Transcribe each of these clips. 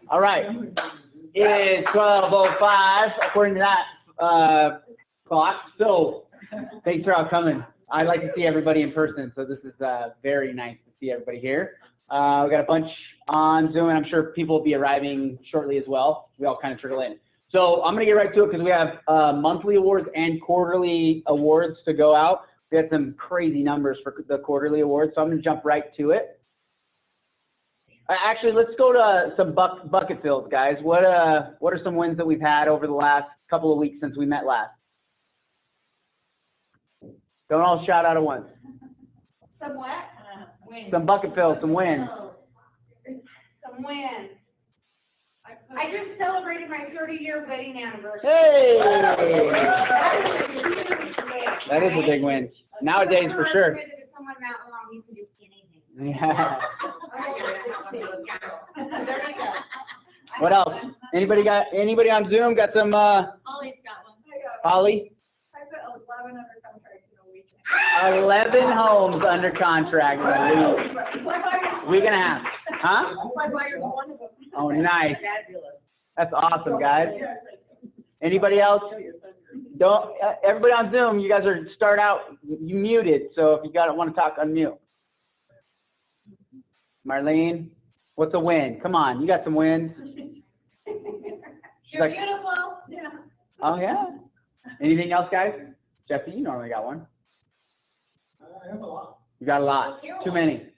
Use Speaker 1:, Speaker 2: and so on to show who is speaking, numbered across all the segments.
Speaker 1: All right. It's 12:05 according to that clock. So thanks for all coming. I like to see everybody in person, so this is very nice to see everybody here. We got a bunch on Zoom, and I'm sure people will be arriving shortly as well. We all kind of trickle in. So I'm going to get right to it because we have monthly awards and quarterly awards to go out. We had some crazy numbers for the quarterly awards, so I'm going to jump right to it. Actually, let's go to some bucket fills, guys. What are some wins that we've had over the last couple of weeks since we met last? Don't all shout out at once.
Speaker 2: Some what? Wins.
Speaker 1: Some bucket fills, some wins.
Speaker 2: Some wins. I just celebrated my 30-year wedding anniversary.
Speaker 1: Hey! That is a big win. Nowadays, for sure.
Speaker 2: If someone that long, you can do anything.
Speaker 1: Yeah. What else? Anybody on Zoom got some?
Speaker 2: Holly's got one.
Speaker 1: Holly?
Speaker 2: I put 11 under contract in a weekend.
Speaker 1: 11 homes under contract in a week and a half. Huh? Oh, nice. That's awesome, guys. Anybody else? Don't. Everybody on Zoom, you guys are start out. You muted, so if you want to talk, unmute. Marlene, what's a win? Come on, you got some wins.
Speaker 2: You're beautiful. Yeah.
Speaker 1: Oh yeah. Anything else, guys? Jesse, you normally got one.
Speaker 3: I have a lot.
Speaker 1: You got a lot. Too many.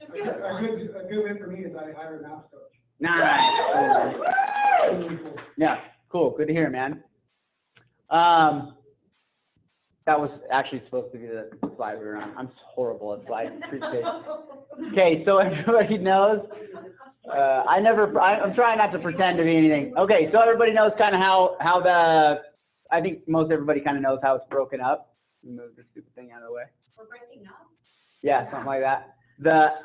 Speaker 3: A good win for me is I hired an ops coach.
Speaker 1: Nice. Yeah, cool. Good to hear, man. That was actually supposed to be the slide we were on. I'm horrible at slides. Appreciate it. Okay, so everybody knows. I'm trying not to pretend to be anything. Okay, so everybody knows kind of how I think most everybody kind of knows how it's broken up. Move the stupid thing out of the way.
Speaker 2: We're breaking up?
Speaker 1: Yeah, something like that.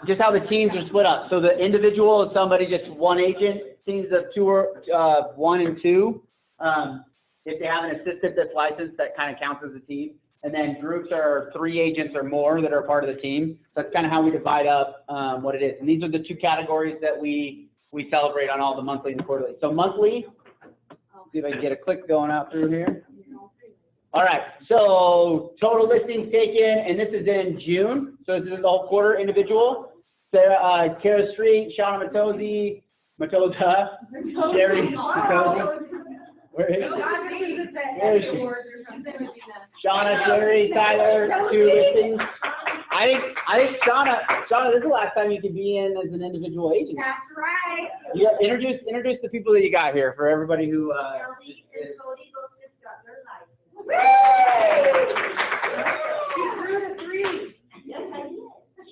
Speaker 1: Just how the teams are split up. So the individual is somebody, just one agent. Teams of 1 and 2. If they have an assistant that's licensed, that kind of counts as a team. And then groups are 3 agents or more that are part of the team. So that's kind of how we divide up what it is. And these are the 2 categories that we celebrate on all the monthly and quarterly. So monthly, see if I can get a click going out through here. All right, so total listings taken, and this is in June. So this is the whole quarter individual. Sarah, Kara Street, Shauna Matosi, Sherry Matosi. Where is she? Shauna, Sherry, Tyler, 2 listings. I think Shauna, this is the last time you could be in as an individual agent.
Speaker 2: That's right.
Speaker 1: Yeah, introduce the people that you got here for everybody who.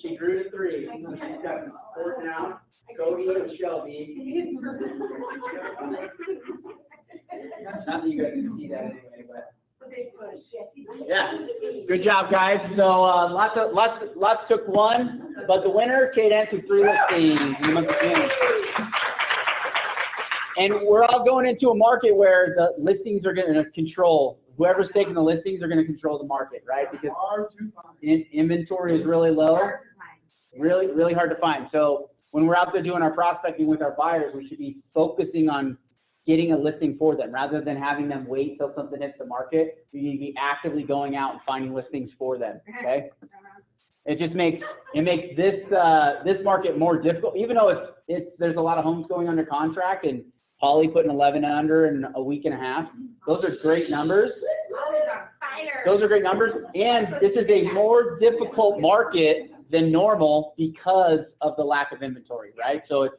Speaker 1: She grew to 3. She's got 4 now. Cody and Shelby. Not that you guys can see that anyway, but. Yeah. Good job, guys. So lots took 1, but the winner, Kate Ents, with 3 listings in the month of June. And we're all going into a market where the listings are going to control. Whoever's taking the listings are going to control the market, right? Because inventory is really low, really hard to find. So when we're out there doing our prospecting with our buyers, we should be focusing on getting a listing for them rather than having them wait till something hits the market. We need to be actively going out and finding listings for them. Okay. It just makes this market more difficult, even though there's a lot of homes going under contract and Holly putting 11 under in a week and a half. Those are great numbers. Those are great numbers. And this is a more difficult market than normal because of the lack of inventory, right? So it's,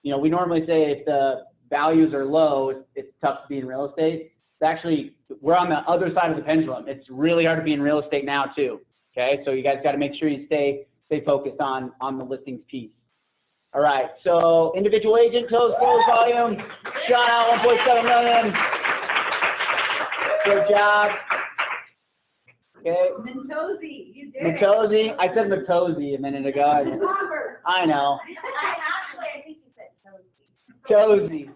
Speaker 1: we normally say if the values are low, it's tough to be in real estate. It's actually, we're on the other side of the pendulum. It's really hard to be in real estate now too. Okay, so you guys got to make sure you stay focused on the listings piece. All right, so individual agent close volume, shot out 1.7 million. Good job. Okay.
Speaker 2: Matosi, you did.
Speaker 1: Matosi, I said Matosi a minute ago. I know.
Speaker 2: I think you said Tosi.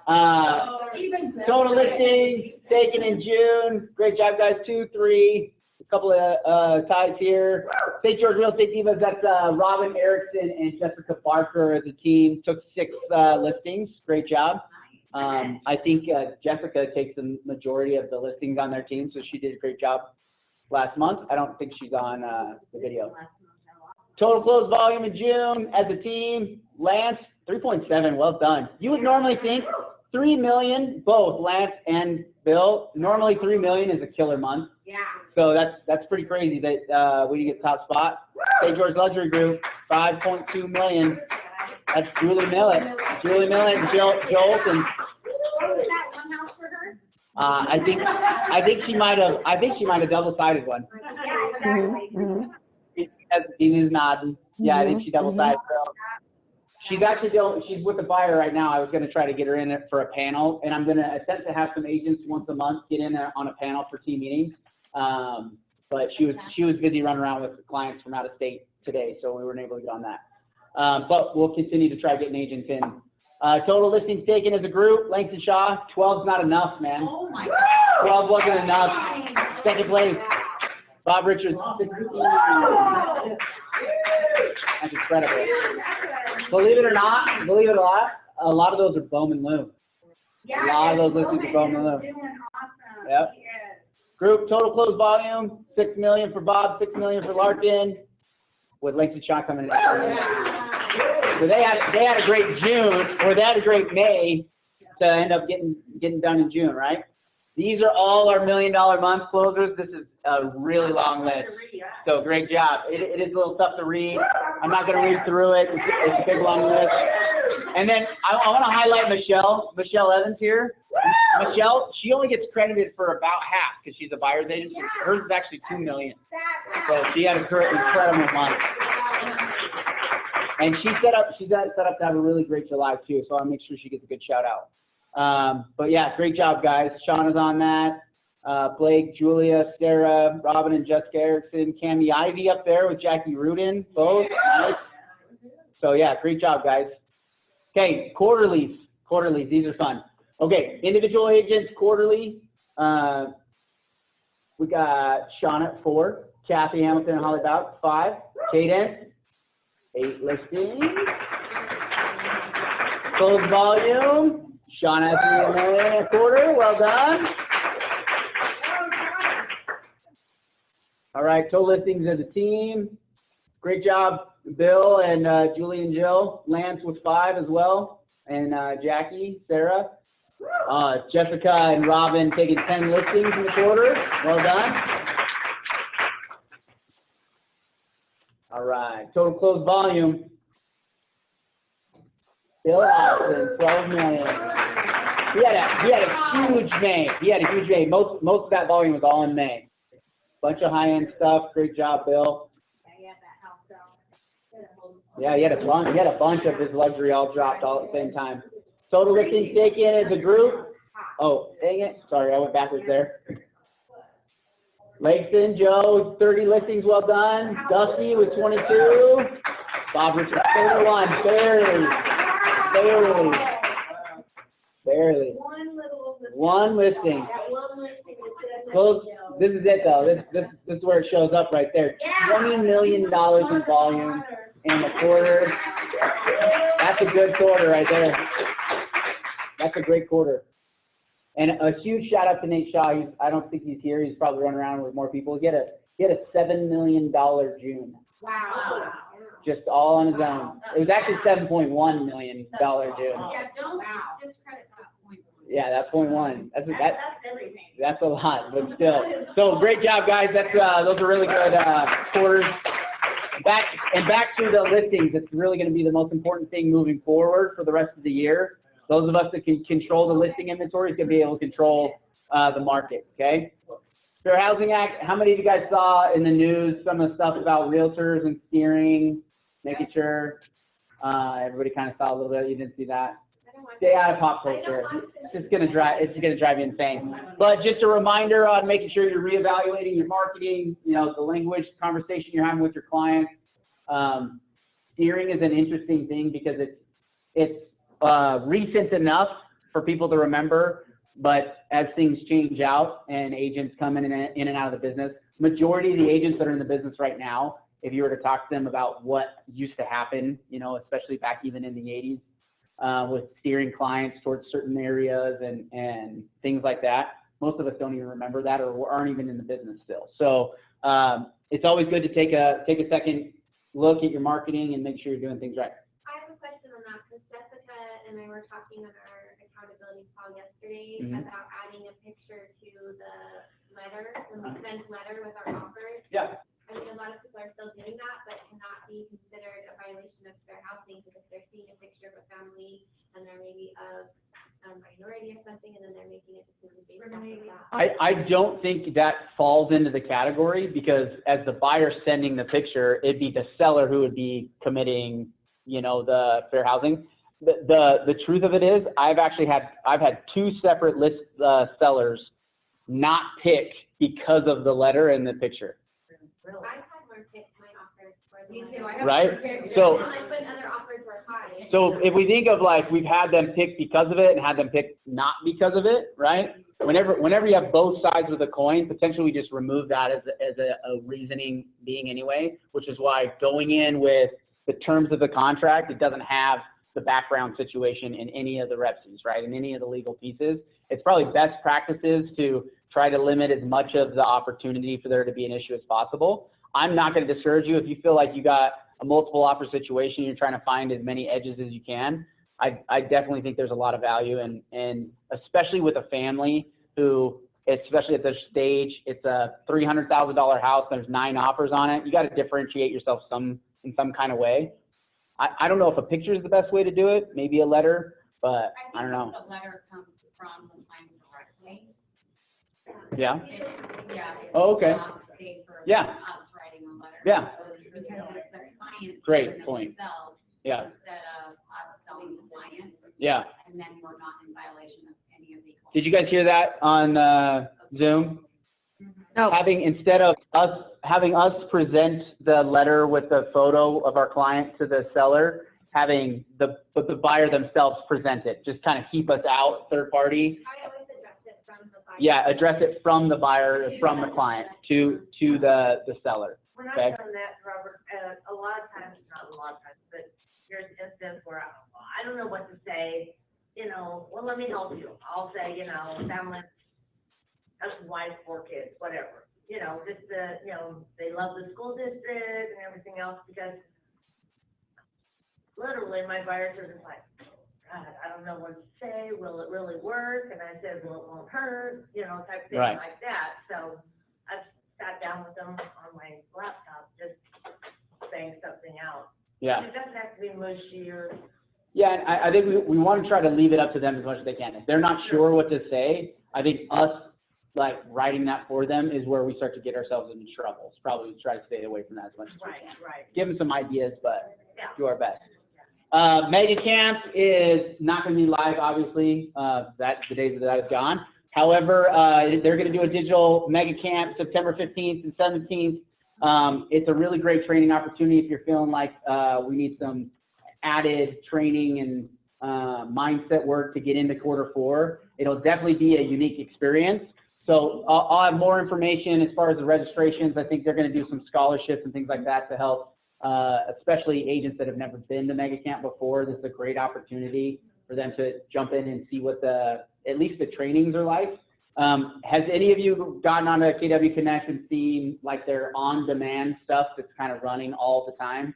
Speaker 1: Tosi. Total listings taken in June. Great job, guys. 2, 3. couple of ties here. St. George Real Estate Divas, that's Robin Erickson and Jessica Barker as a team. Took 6 listings. Great job. I think Jessica takes the majority of the listings on their team, so she did a great job last month. I don't think she's on the video. Total closed volume in June as a team. Lance, 3.7, well done. You would normally think 3 million, both Lance and Bill. Normally 3 million is a killer month.
Speaker 2: Yeah.
Speaker 1: So that's pretty crazy that we get top spot. St. George Luxury Group, 5.2 million. That's Julie Millett. Julie Millett and Joel Olson.
Speaker 2: Oh, is that one house for her?
Speaker 1: I think she might have double-sided one.
Speaker 2: Yeah, exactly.
Speaker 1: Dean is nodding. Yeah, I think she double-sided. So she's actually she's with the buyer right now. I was going to try to get her in for a panel, and I'm going to attempt to have some agents once a month get in there on a panel for team meetings. But she was busy running around with clients from out of state today, so we weren't able to get on that. But we'll continue to try getting agents in. Total listings taken as a group, Langston Shaw, 12's not enough, man.
Speaker 2: Oh my God.
Speaker 1: 12 wasn't enough. Second place, Bob Richards, 16. That's incredible. Believe it or not, a lot of those are Bowman Lou.
Speaker 2: Yeah,
Speaker 1: A lot of those listings are Bowman Lou.
Speaker 2: doing awesome.
Speaker 1: Yep.
Speaker 2: Yes.
Speaker 1: Group total closed volume, 6 million for Bob, 6 million for Larkin, with Langston Shaw coming in. So they had a great June, or they had a great May to end up getting done in June, right? These are all our $1 million month closers. This is a really long list. So great job. It is a little tough to read. I'm not going to read through it. It's a big long list. And then I want to highlight Michelle Evans here. Michelle, she only gets credited for about half because she's a buyer's agent. Hers is actually $2 million. So she had an incredible month. And she's set up to have a really great July too. So I'll make sure she gets a good shout out. But yeah, great job, guys. Shauna's on that. Blake, Julia, Sarah, Robin, and Jessica Erickson. Cammie Ivy up there with Jackie Rudin, both. Nice. So yeah, great job, guys. Okay, quarterlies. These are fun. Okay, individual agents, quarterly. We got Shauna at 4, Kathy Hamilton and Holly Bout 5, Cadence, 8 listings. Closed volume. Shauna at $3 million a quarter. Well done. All right, total listings as a team. Great job, Bill and Julie and Jill. Lance was 5 as well, and Jackie, Sarah. Jessica and Robin taking 10 listings in the quarter. Well done. All right, total closed volume. Bill Allison, 12 million. He had a huge May. Most of that volume was all in May. Bunch of high-end stuff. Great job, Bill. Yeah, he had a bunch of his luxury all dropped all at the same time. Total listings taken as a group. Oh, dang it. Sorry, I went backwards there. Langston, Joe, 30 listings, well done. Dusty with 22. Bob Richards, 31, barely. One listing. Close. This is it though. This is where it shows up right there. $20 million in volume in the quarter. That's a good quarter right there. That's a great quarter. And a huge shout out to Nate Shaw. I don't think he's here. He's probably running around with more people. He had a $7 million June.
Speaker 2: Wow.
Speaker 1: Just all on his own. It was actually $7.1 million June.
Speaker 2: Yeah, don't discredit that point.
Speaker 1: Yeah, that's .1. That's
Speaker 2: everything.
Speaker 1: That's a lot, but still. So great job, guys. Those are really good quarters. Back to the listings. It's really going to be the most important thing moving forward for the rest of the year. Those of us that can control the listing inventory is going to be able to control the market. Okay. Fair Housing Act. How many of you guys saw in the news some of the stuff about realtors and steering, making sure everybody kind of saw a little bit? You didn't see that? Stay out of pop culture. It's going to drive you insane. But just a reminder on making sure you're reevaluating your marketing, the language conversation you're having with your clients. Steering is an interesting thing because it's recent enough for people to remember, but as things change out and agents come in and out of the business, majority of the agents that are in the business right now, if you were to talk to them about what used to happen, you know, especially back even in the 80s, with steering clients towards certain areas and things like that, most of us don't even remember that or aren't even in the business still. So it's always good to take a second look at your marketing and make sure you're doing things right.
Speaker 2: I have a question on that because Jessica and I were talking on our accountability call yesterday about adding a picture to the letter, the sent letter with our offers.
Speaker 1: Yeah.
Speaker 2: I mean, a lot of people are still doing that, but cannot be considered a violation of fair housing because if they're seeing a picture of a family and they're maybe of a minority or something, and then they're making a decision based on that.
Speaker 1: I don't think that falls into the category because as the buyer sending the picture, it'd be the seller who would be committing, you know, the fair housing. The truth of it is, I've had 2 separate list sellers not pick because of the letter and the picture.
Speaker 2: Really? I've had more pick my offers for the
Speaker 1: right? So,
Speaker 2: but other offers were high.
Speaker 1: So if we think of like we've had them pick because of it and had them pick not because of it, right? Whenever you have both sides of the coin, potentially we just remove that as a reasoning being anyway, which is why going in with the terms of the contract, it doesn't have the background situation in any of the repsies, right? In any of the legal pieces. It's probably best practices to try to limit as much of the opportunity for there to be an issue as possible. I'm not going to discourage you if you feel like you got a multiple offer situation, you're trying to find as many edges as you can. I definitely think there's a lot of value, and especially with a family who, especially at this stage, it's a $300,000 house, there's 9 offers on it. You got to differentiate yourself in some kind of way. I don't know if a picture is the best way to do it, maybe a letter, but I don't know.
Speaker 4: The letter comes from the client directly.
Speaker 1: Yeah?
Speaker 4: Yeah.
Speaker 1: Oh, okay. Yeah.
Speaker 4: Us writing a letter.
Speaker 1: Yeah.
Speaker 4: Because it's the client.
Speaker 1: Great point. Yeah.
Speaker 4: Instead of us selling the client.
Speaker 1: Yeah.
Speaker 4: And then we're not in violation of any of the.
Speaker 1: Did you guys hear that on Zoom?
Speaker 5: No.
Speaker 1: Instead of having us present the letter with the photo of our client to the seller, having the buyer themselves present it, just kind of keep us out, third party.
Speaker 2: I always address it from the buyer.
Speaker 1: Yeah, address it from the buyer, from the client to the seller.
Speaker 6: When I've
Speaker 1: Okay.
Speaker 6: done that, Robert, a lot of times, not a lot of times, but there's an instance where I don't know what to say, you know, well, let me help you. I'll say, you know, family, husband, wife, 4 kids, whatever. You know, just you know, they love the school district and everything else because literally my buyers are just like, God, I don't know what to say. Will it really work? And I said, well, it won't hurt, you know, type thing
Speaker 1: Right.
Speaker 6: like that. So I've sat down with them on my laptop, just saying something out.
Speaker 1: Yeah.
Speaker 6: It doesn't have to be mushy or.
Speaker 1: Yeah, and I think we want to try to leave it up to them as much as they can. If they're not sure what to say, I think us like writing that for them is where we start to get ourselves into trouble. So probably try to stay away from that as much as we can.
Speaker 6: Right.
Speaker 1: Give them some ideas, but
Speaker 6: Yeah.
Speaker 1: do our best. Mega Camp is not going to be live, obviously. The days of that is gone. However, they're going to do a digital Mega Camp September 15th and 17th. It's a really great training opportunity if you're feeling like we need some added training and mindset work to get into Q4. It'll definitely be a unique experience. So I'll have more information as far as the registrations. I think they're going to do some scholarships and things like that to help, especially agents that have never been to Mega Camp before. This is a great opportunity for them to jump in and see what at least the trainings are like. Has any of you gotten onto KW Connect and seen like their on-demand stuff that's kind of running all the time?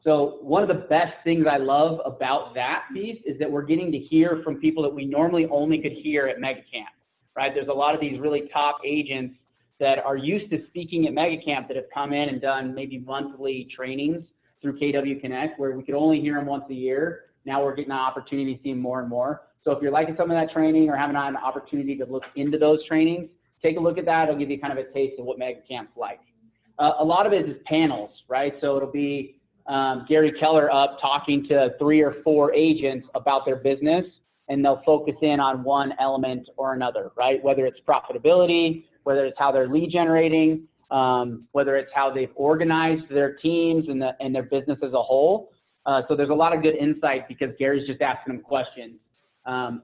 Speaker 1: So one of the best things I love about that piece is that we're getting to hear from people that we normally only could hear at Mega Camp, right? There's a lot of these really top agents that are used to speaking at Mega Camp that have come in and done maybe monthly trainings through KW Connect where we could only hear them once a year. Now we're getting an opportunity to see them more and more. So if you're liking some of that training or having an opportunity to look into those trainings, take a look at that. It'll give you kind of a taste of what Mega Camp's like. A lot of it is panels, right? So it'll be Gary Keller up talking to 3 or 4 agents about their business, and they'll focus in on one element or another, right? Whether it's profitability, whether it's how they're lead generating, whether it's how they've organized their teams and their business as a whole. So there's a lot of good insight because Gary's just asking them questions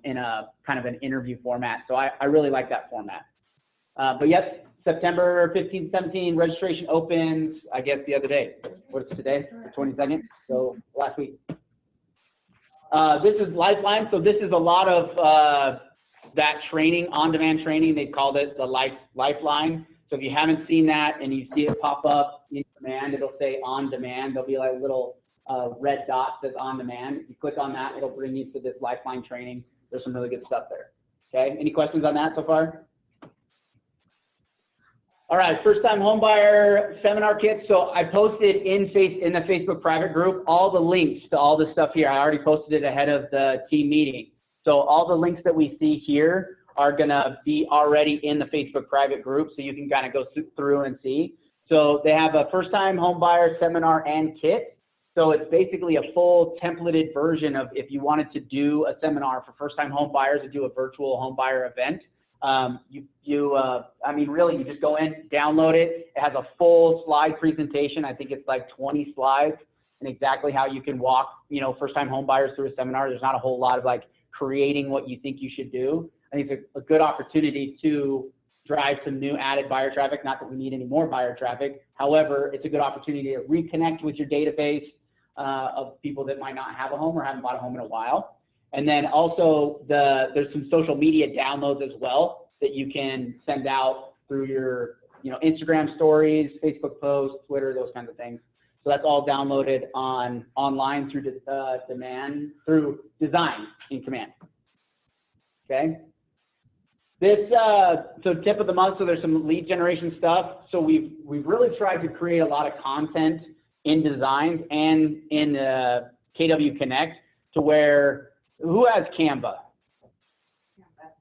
Speaker 1: in a kind of an interview format. So I really like that format. But yes, September 15th, 17th, registration opens, I guess, the other day. What's today? The 22nd? So last week. This is Lifeline. So this is a lot of that training, on-demand training. They called it the Lifeline. So if you haven't seen that and you see it pop up in command, it'll say on demand. There'll be like a little red dot that says on demand. If you click on that, it'll bring you to this Lifeline training. There's some really good stuff there. Okay, any questions on that so far? All right, first-time homebuyer seminar kits. So I posted in the Facebook private group all the links to all the stuff here. I already posted it ahead of the team meeting. So all the links that we see here are gonna be already in the Facebook private group, so you can kind of go through and see. So they have a first-time homebuyer seminar and kit. So it's basically a full templated version of if you wanted to do a seminar for first-time homebuyers to do a virtual homebuyer event. I mean, really, you just go in, download it. It has a full slide presentation. I think it's like 20 slides, and exactly how you can walk, you know, first-time homebuyers through a seminar. There's not a whole lot of like creating what you think you should do. I think it's a good opportunity to drive some new added buyer traffic. Not that we need any more buyer traffic. However, it's a good opportunity to reconnect with your database of people that might not have a home or haven't bought a home in a while. And then also there's some social media downloads as well that you can send out through your, you know, Instagram stories, Facebook posts, Twitter, those kinds of things. So that's all downloaded online through through design in command. Okay. This so tip of the month. So there's some lead generation stuff. So we've really tried to create a lot of content in designs and in KW Connect to where who has Canva?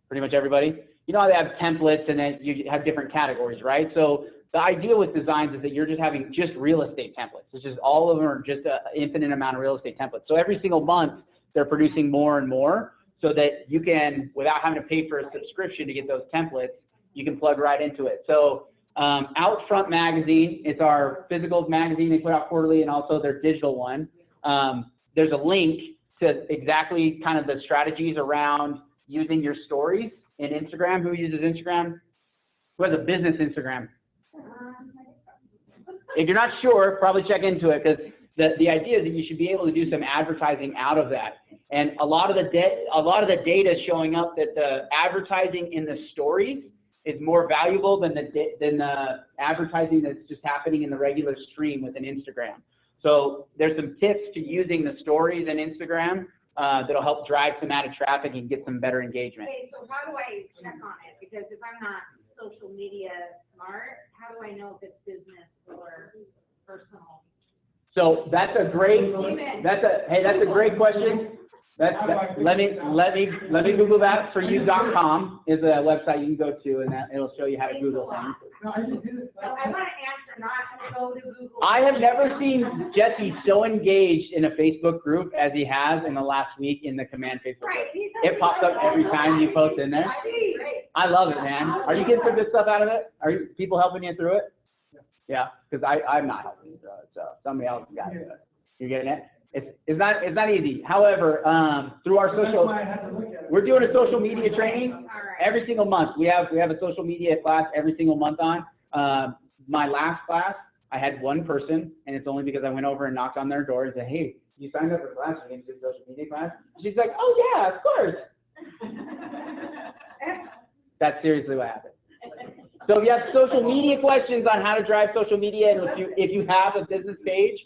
Speaker 1: Pretty much everybody. You know how they have templates and then you have different categories, right? So the idea with designs is that you're just having just real estate templates. It's just all of them are just an infinite amount of real estate templates. So every single month they're producing more and more so that you can, without having to pay for a subscription to get those templates, you can plug right into it. So Outfront Magazine, it's our physical magazine they put out quarterly and also their digital one. There's a link to exactly kind of the strategies around using your stories in Instagram. Who uses Instagram? Who has a business Instagram? If you're not sure, probably check into it, because the idea is that you should be able to do some advertising out of that. And a lot of the data is showing up that the advertising in the stories is more valuable than the advertising that's just happening in the regular stream within Instagram. So there's some tips to using the stories in Instagram that'll help drive some added traffic and get some better engagement.
Speaker 4: Okay, so how do I check on it? Because if I'm not social media smart, how do I know if it's business or personal?
Speaker 1: So that's a great question. Let me Google that for you.com is a website you can go to, and that it'll show you how to Google things.
Speaker 3: No, I just did it.
Speaker 4: So I want to answer, not to go to Google.
Speaker 1: I have never seen Jesse so engaged in a Facebook group as he has in the last week in the Command Facebook group. It pops up every time you post in there. I love it, man. Are you getting some good stuff out of it? Are you people helping you through it? Yeah, because I'm not helping you through it, so somebody else got to do it. You're getting it? It's not easy. However, through our social, we're doing a social media training every single month. We have a social media class every single month on. My last class, I had one person, and it's only because I went over and knocked on their door and said, "Hey, you signed up for class? You can do social media class?" She's like, "Oh yeah, of course." That's seriously what happened. So if you have social media questions on how to drive social media, and if you have a business page,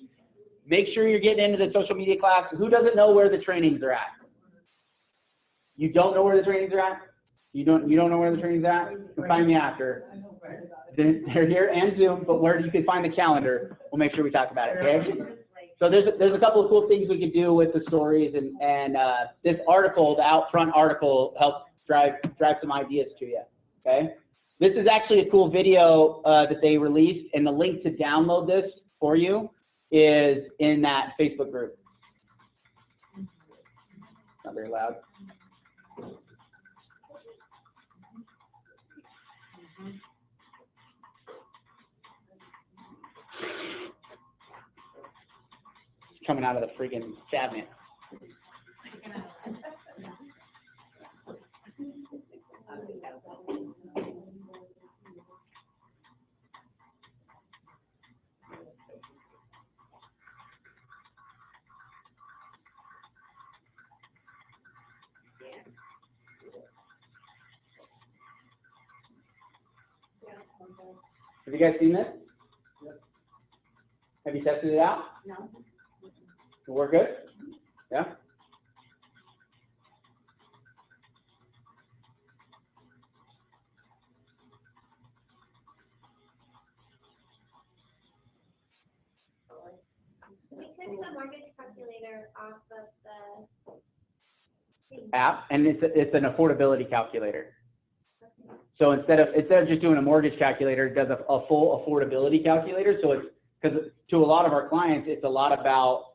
Speaker 1: make sure you're getting into the social media class. Who doesn't know where the trainings are at? You don't know where the trainings are at? You don't know where the trainings are at? You can find me after. They're here and Zoom, but where you can find the calendar, we'll make sure we talk about it, okay? So there's a couple of cool things we can do with the stories, and this article, the Outfront article, helps drive some ideas to you, okay? This is actually a cool video that they released, and the link to download this for you is in that Facebook group. Not very loud. It's coming out of the freaking cabinet. Have you guys seen this? Have you tested it out?
Speaker 4: No.
Speaker 1: It work good? Yeah?
Speaker 2: We took the mortgage calculator off of the
Speaker 1: App, and it's an affordability calculator. So instead of just doing a mortgage calculator, it does a full affordability calculator. So it's, because to a lot of our clients, it's a lot about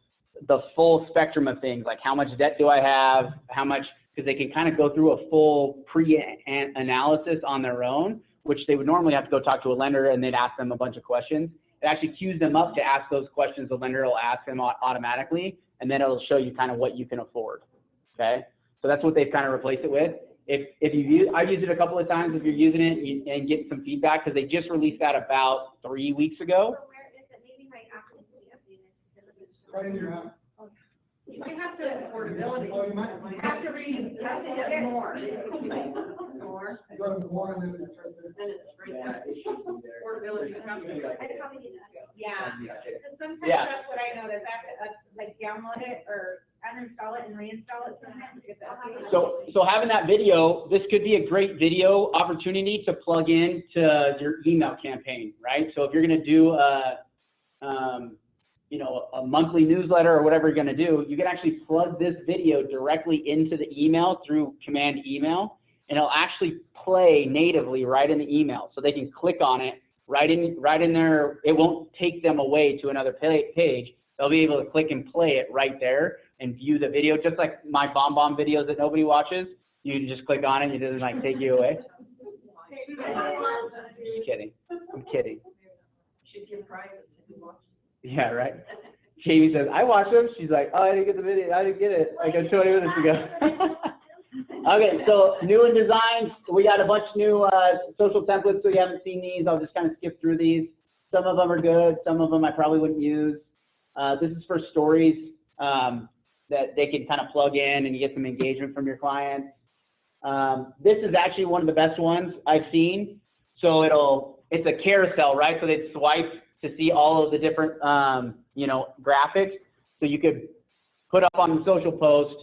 Speaker 1: the full spectrum of things, like how much debt do I have, how much, because they can kind of go through a full pre-analysis on their own, which they would normally have to go talk to a lender and they'd ask them a bunch of questions. It actually queues them up to ask those questions the lender will ask them automatically, and then it'll show you kind of what you can afford, okay? So that's what they've kind of replaced it with. If you use, I've used it a couple of times if you're using it and getting some feedback, because they just released that about 3 weeks ago.
Speaker 2: So where is it? Maybe my app needs to be updated.
Speaker 3: Right in your app.
Speaker 4: You might have to affordability.
Speaker 3: Oh, you might.
Speaker 4: You have to read, you have to get more. More.
Speaker 3: Go to more and then it's right there.
Speaker 4: Then it's right there. Affordability.
Speaker 2: I probably need to.
Speaker 4: Yeah. Because sometimes
Speaker 1: Yeah.
Speaker 4: that's what I noticed, like download it or uninstall it and reinstall it sometimes to get the update.
Speaker 1: So having that video, this could be a great video opportunity to plug in to your email campaign, right? So if you're going to do you know, a monthly newsletter or whatever you're going to do, you can actually plug this video directly into the email through command email, and it'll actually play natively right in the email. So they can click on it right in there. It won't take them away to another page. They'll be able to click and play it right there and view the video, just like my BombBomb videos that nobody watches. You can just click on it and it doesn't like take you away. Just kidding. I'm kidding.
Speaker 6: Should give private to who watches.
Speaker 1: Yeah, right. Jamie says, I watch them. She's like, oh, I didn't get the video. I didn't get it. Like 20 minutes ago. Okay, so new and designs. We got a bunch of new social templates, so you haven't seen these. I'll just kind of skip through these. Some of them are good. Some of them I probably wouldn't use. This is for stories that they can kind of plug in and you get some engagement from your clients. This is actually one of the best ones I've seen. So it's a carousel, right? So they swipe to see all of the different, you know, graphics. So you could put up on the social post.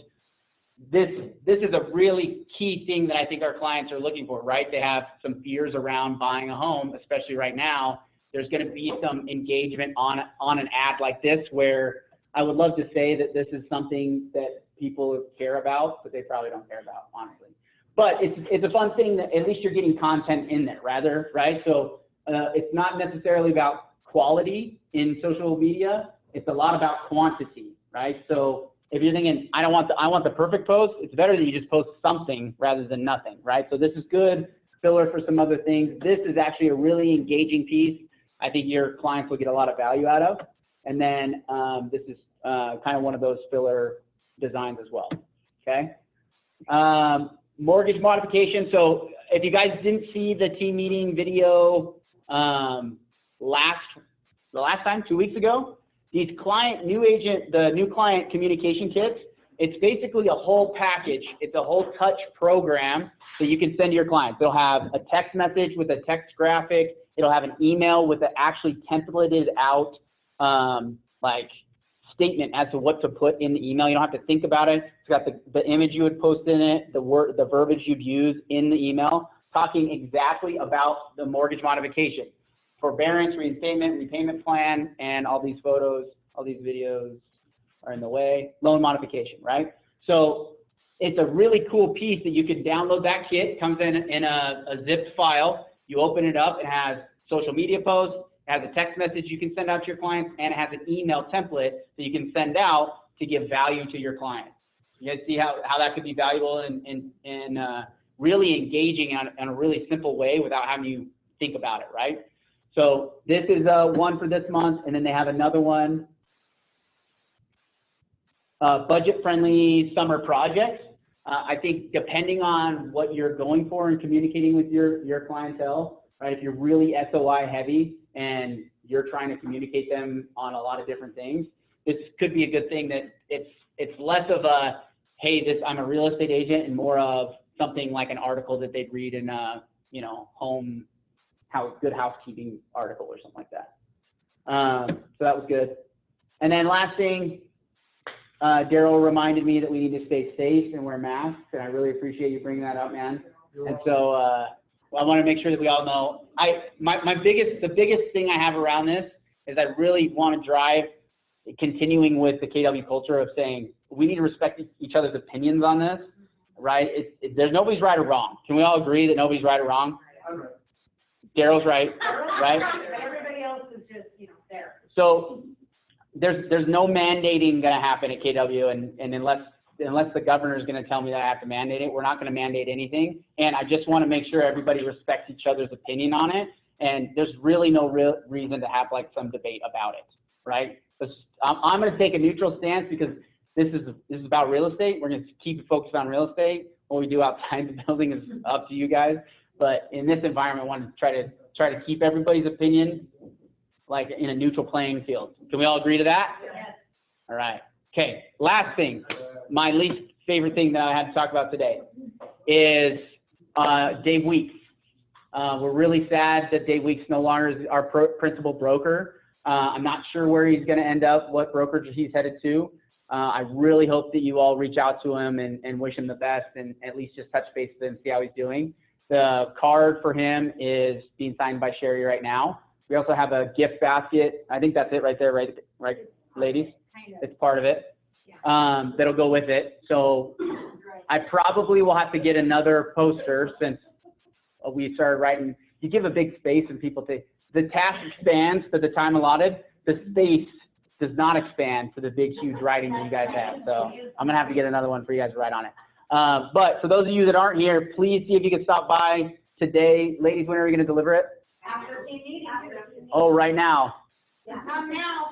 Speaker 1: This is a really key thing that I think our clients are looking for, right? They have some fears around buying a home, especially right now. There's going to be some engagement on an ad like this, where I would love to say that this is something that people care about, but they probably don't care about, honestly. But it's a fun thing that at least you're getting content in there, rather, right? So it's not necessarily about quality in social media. It's a lot about quantity, right? So if you're thinking, I want the perfect post, it's better that you just post something rather than nothing, right? So this is good filler for some other things. This is actually a really engaging piece. I think your clients will get a lot of value out of. And then this is kind of one of those filler designs as well, okay? Mortgage modification. So if you guys didn't see the team meeting video the last time, 2 weeks ago, the new client communication kits, it's basically a whole package. It's a whole touch program that you can send to your clients. It'll have a text message with a text graphic. It'll have an email with an actually templated out like statement as to what to put in the email. You don't have to think about it. It's got the image you would post in it, the verbiage you'd use in the email, talking exactly about the mortgage modification. Forbearance, reinstatement, repayment plan, and all these photos, all these videos are in the way. Loan modification, right? So it's a really cool piece that you can download that kit. It comes in a zipped file. You open it up, it has social media posts, it has a text message you can send out to your clients, and it has an email template that you can send out to give value to your clients. You guys see how that could be valuable and really engaging in a really simple way without having you think about it, right? So this is one for this month, and then they have another one, budget-friendly summer projects. I think depending on what you're going for and communicating with your clientele, right? If you're really SOI heavy and you're trying to communicate them on a lot of different things, this could be a good thing. That it's less of a, hey, I'm a real estate agent, and more of something like an article that they'd read in a, you know, home good housekeeping article or something like that. So that was good. And then last thing, Daryl reminded me that we need to stay safe and wear masks, and I really appreciate you bringing that up, man. And so I want to make sure that we all know. The biggest thing I have around this is I really want to drive continuing with the KW culture of saying we need to respect each other's opinions on this, right? There's nobody's right or wrong. Can we all agree that nobody's right or wrong? Daryl's right, right?
Speaker 4: Everybody else is just, there.
Speaker 1: So there's no mandating going to happen at KW, and unless the governor is going to tell me that I have to mandate it, we're not going to mandate anything. And I just want to make sure everybody respects each other's opinion on it. And there's really no real reason to have like some debate about it, right? I'm going to take a neutral stance because this is about real estate. We're going to keep it focused on real estate. What we do outside the building is up to you guys. But in this environment, I want to try to keep everybody's opinion like in a neutral playing field. Can we all agree to that?
Speaker 4: Yes.
Speaker 1: All right. Okay. Last thing, my least favorite thing that I had to talk about today is Dave Weeks. We're really sad that Dave Weeks no longer is our principal broker. I'm not sure where he's going to end up, what brokerage he's headed to. I really hope that you all reach out to him and wish him the best and at least just touch base with him, see how he's doing. The card for him is being signed by Sherry right now. We also have a gift basket. I think that's it right there, right, ladies?
Speaker 4: Kind of.
Speaker 1: It's part of it. That'll go with it. So I probably will have to get another poster since we started writing. You give a big space and people say, the task expands to the time allotted. The space does not expand to the big, huge writing that you guys have. So I'm going to have to get another one for you guys to write on it. But for those of you that aren't here, please see if you can stop by today. Ladies, when are we going to deliver it?
Speaker 4: After meeting.
Speaker 1: Oh, right now.
Speaker 4: Come now.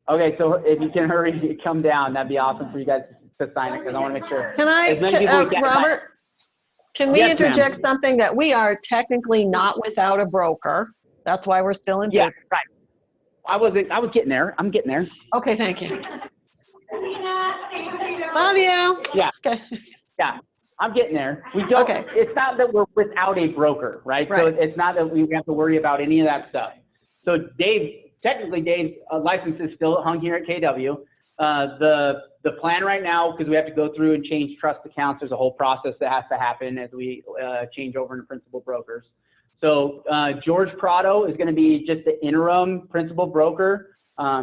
Speaker 1: Okay, so if you can hurry, come down. That'd be awesome for you guys to sign it because I want to make sure.
Speaker 5: Can I,
Speaker 1: As many people as we can.
Speaker 5: Robert, can we
Speaker 1: Yes, ma'am.
Speaker 5: interject something that we are technically not without a broker? That's why we're still in
Speaker 1: Yeah,
Speaker 5: business.
Speaker 1: right. I was getting there. I'm getting there.
Speaker 5: Okay, thank you. Love you.
Speaker 1: Yeah.
Speaker 5: Okay.
Speaker 1: Yeah, I'm getting there. We don't.
Speaker 5: Okay.
Speaker 1: It's not that we're without a broker, right? So
Speaker 5: Right.
Speaker 1: it's not that we have to worry about any of that stuff. So technically Dave's license is still hung here at KW. The plan right now, because we have to go through and change trust accounts, there's a whole process that has to happen as we change over into principal brokers. So George Prado is going to be just the interim principal broker.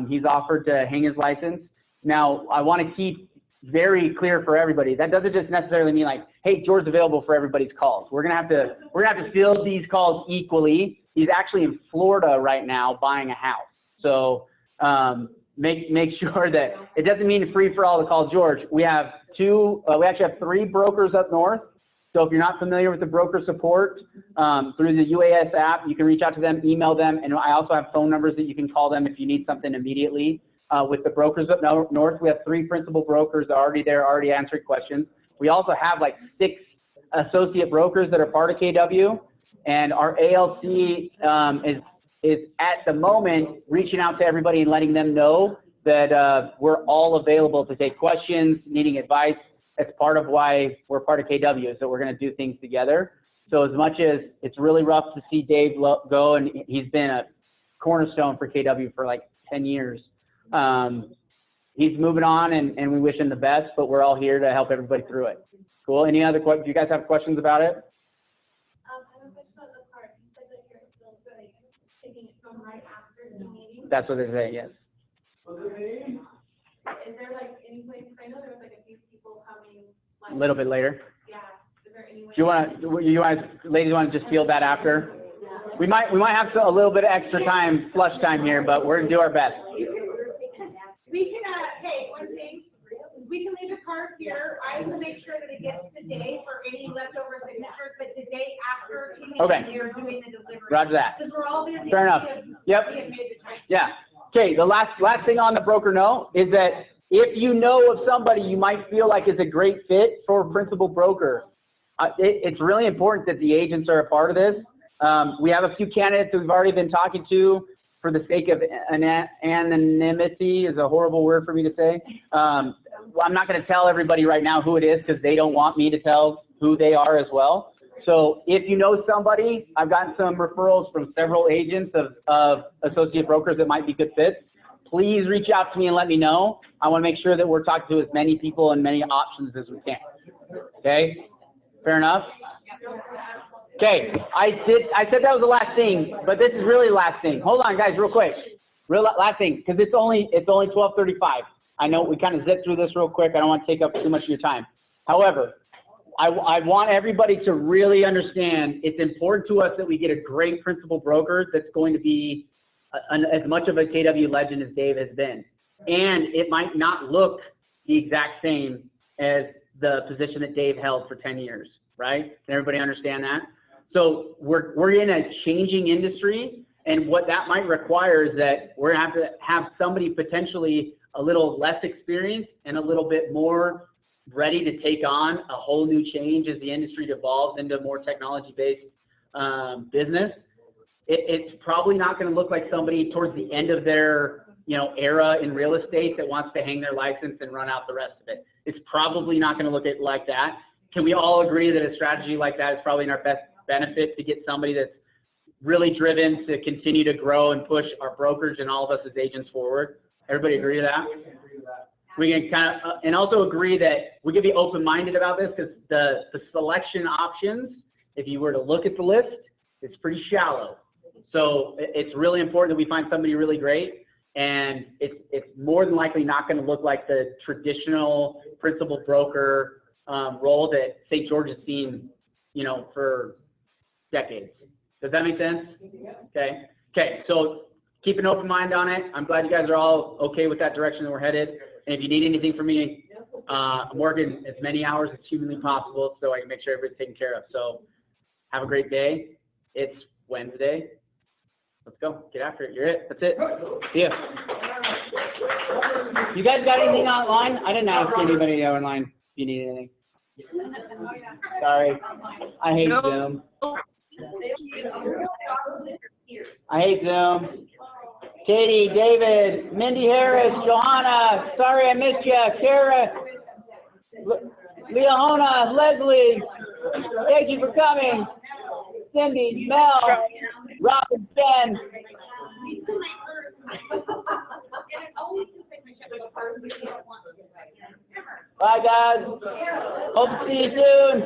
Speaker 1: He's offered to hang his license. Now, I want to keep very clear for everybody. That doesn't just necessarily mean like, hey, George's available for everybody's calls. We're gonna have to field these calls equally. He's actually in Florida right now buying a house. So make sure that it doesn't mean free for all to call George. We have we actually have 3 brokers up north. So if you're not familiar with the broker support through the UAS app, you can reach out to them, email them, and I also have phone numbers that you can call them if you need something immediately. With the brokers up north, we have 3 principal brokers already there, already answering questions. We also have like 6 associate brokers that are part of KW, and our ALC is at the moment reaching out to everybody and letting them know that we're all available to take questions, needing advice. That's part of why we're part of KW, is that we're going to do things together. So as much as it's really rough to see Dave go, and he's been a cornerstone for KW for like 10 years, he's moving on, and we wish him the best, but we're all here to help everybody through it. Cool. Any other questions? Do you guys have questions about it?
Speaker 2: I have a question about the card. You said that you're still taking it from right after the meeting.
Speaker 1: That's what they're saying, yes.
Speaker 2: Is there like any place, I know there was like a few people coming,
Speaker 1: A
Speaker 2: like,
Speaker 1: little bit later.
Speaker 2: yeah, is there any way?
Speaker 1: Do you guys, ladies, want to just field that after? We might have a little bit of extra time, flush time here, but we're going to do our best.
Speaker 4: We can, hey, one thing, we can leave a card here. I will make sure that it gets today for any leftover signatures, but the day after,
Speaker 1: Okay.
Speaker 4: you're doing the delivery.
Speaker 1: Roger that.
Speaker 4: Because we're all busy.
Speaker 1: Fair enough. Yep.
Speaker 4: We have made the time.
Speaker 1: Yeah. Okay, the last thing on the broker note is that if you know of somebody you might feel like is a great fit for principal broker, it's really important that the agents are a part of this. We have a few candidates that we've already been talking to. For the sake of anonymity is a horrible word for me to say. I'm not going to tell everybody right now who it is because they don't want me to tell who they are as well. So if you know somebody, I've gotten some referrals from several agents of associate brokers that might be good fits. Please reach out to me and let me know. I want to make sure that we're talking to as many people and many options as we can. Okay? Fair enough? Okay, I said that was the last thing, but this is really the last thing. Hold on, guys, real quick. Last thing, because it's only 12:35. I know we kind of zipped through this real quick. I don't want to take up too much of your time. However, I want everybody to really understand it's important to us that we get a great principal broker that's going to be as much of a KW legend as Dave has been. And it might not look the exact same as the position that Dave held for 10 years, right? Can everybody understand that? So we're in a changing industry, and what that might require is that we're going to have somebody potentially a little less experienced and a little bit more ready to take on a whole new change as the industry evolves into a more technology-based business. It's probably not going to look like somebody towards the end of their era in real estate that wants to hang their license and run out the rest of it. It's probably not going to look like that. Can we all agree that a strategy like that is probably in our best benefit to get somebody that's really driven to continue to grow and push our brokers and all of us as agents forward? Everybody agree to that? We can kind of, and also agree that we can be open-minded about this, because the selection options, if you were to look at the list, it's pretty shallow. So it's really important that we find somebody really great, and it's more than likely not going to look like the traditional principal broker role that St. George has seen, for decades. Does that make sense? Okay. Okay. So keep an open mind on it. I'm glad you guys are all okay with that direction that we're headed. And if you need anything from me, I'm working as many hours as humanly possible so I can make sure everybody's taken care of. So have a great day. It's Wednesday. Let's go. Get after it. You're it. That's it. See ya. You guys got anything online? I didn't ask anybody online if you need anything. Sorry. I hate Zoom. I hate Zoom. Katie, David, Mindy Harris, Johanna, sorry I missed you, Kara, Leona, Leslie, thank you for coming. Cindy, Mel, Robin, Ben. Bye guys. Hope to see you soon.